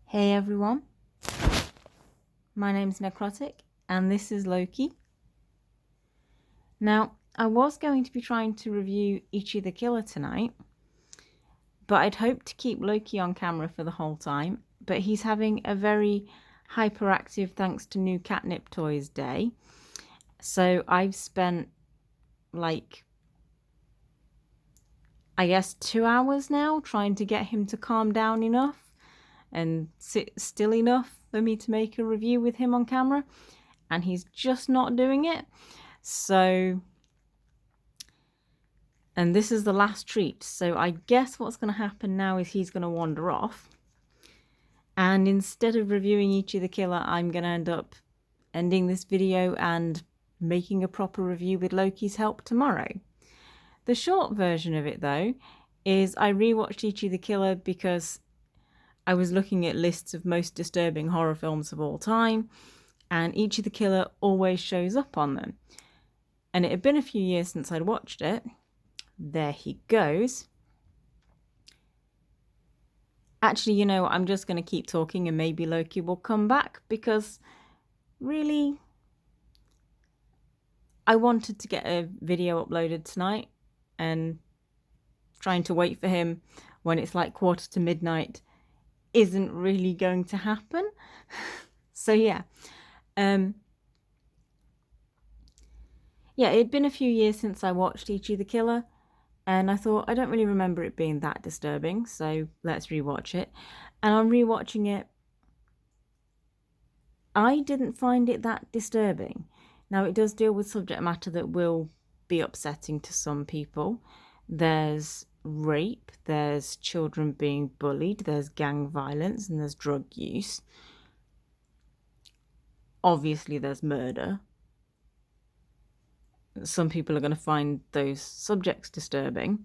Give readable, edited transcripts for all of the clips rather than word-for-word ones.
Hey everyone, my name's Nekrotikk and this is Loki. Now, I was going to be trying to review Ichi the Killer tonight, but I'd hoped to keep Loki on camera for the whole time, but he's having a very hyperactive thanks to new catnip toys day. So I've spent I guess 2 hours now trying to get him to calm down enough and sit still enough for me to make a review with him on camera, and he's just not doing it. So, and this is the last treat, so I guess what's going to happen now is he's going to wander off, and instead of reviewing Ichi the Killer, I'm going to end up ending this video and making a proper review with Loki's help tomorrow. The short version of it though is I rewatched Ichi the Killer because I was looking at lists of most disturbing horror films of all time, and Ichi the Killer always shows up on them. And it had been a few years since I'd watched it. There he goes. Actually, you know, I'm just going to keep talking and maybe Loki will come back, because really, I wanted to get a video uploaded tonight, and trying to wait for him when it's like midnight isn't really going to happen. So yeah, it'd been a few years since I watched Ichi the Killer, and I thought I don't really remember it being that disturbing, so let's rewatch it. And on rewatching it, I didn't find it that disturbing. Now, it does deal with subject matter that will be upsetting to some people. There's rape, there's children being bullied, there's gang violence, and there's drug use. Obviously, there's murder. Some people are going to find those subjects disturbing,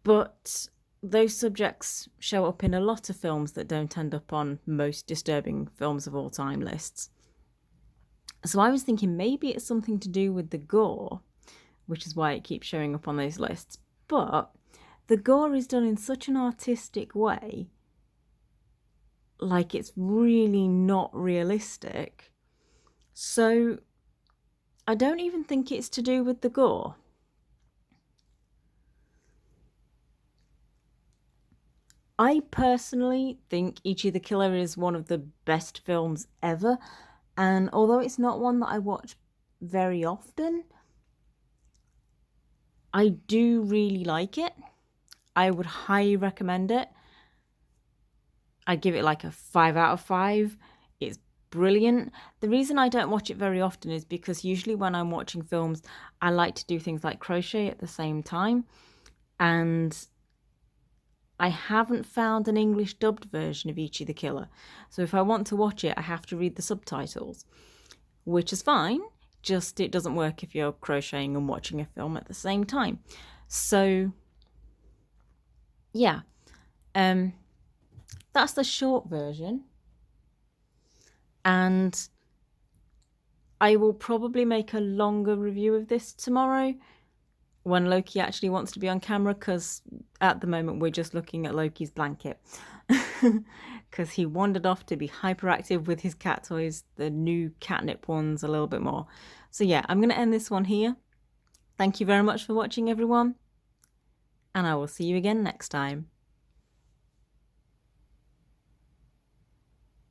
but those subjects show up in a lot of films that don't end up on most disturbing films of all time lists. So I was thinking maybe it's something to do with the gore, which is why it keeps showing up on those lists. But the gore is done in such an artistic way, like it's really not realistic. So I don't even think it's to do with the gore. I personally think Ichi the Killer is one of the best films ever, and although it's not one that I watch very often, I do really like it. I would highly recommend it. I'd give it like a 5 out of 5. It's brilliant. The reason I don't watch it very often is because usually when I'm watching films, I like to do things like crochet at the same time. And I haven't found an English dubbed version of Ichi the Killer. So if I want to watch it, I have to read the subtitles, which is fine. Just it doesn't work if you're crocheting and watching a film at the same time. So yeah, that's the short version, and I will probably make a longer review of this tomorrow when Loki actually wants to be on camera, because at the moment we're just looking at Loki's blanket because he wandered off to be hyperactive with his cat toys, the new catnip ones, a little bit more. So yeah, I'm going to end this one here. Thank you very much for watching, everyone, and I will see you again next time.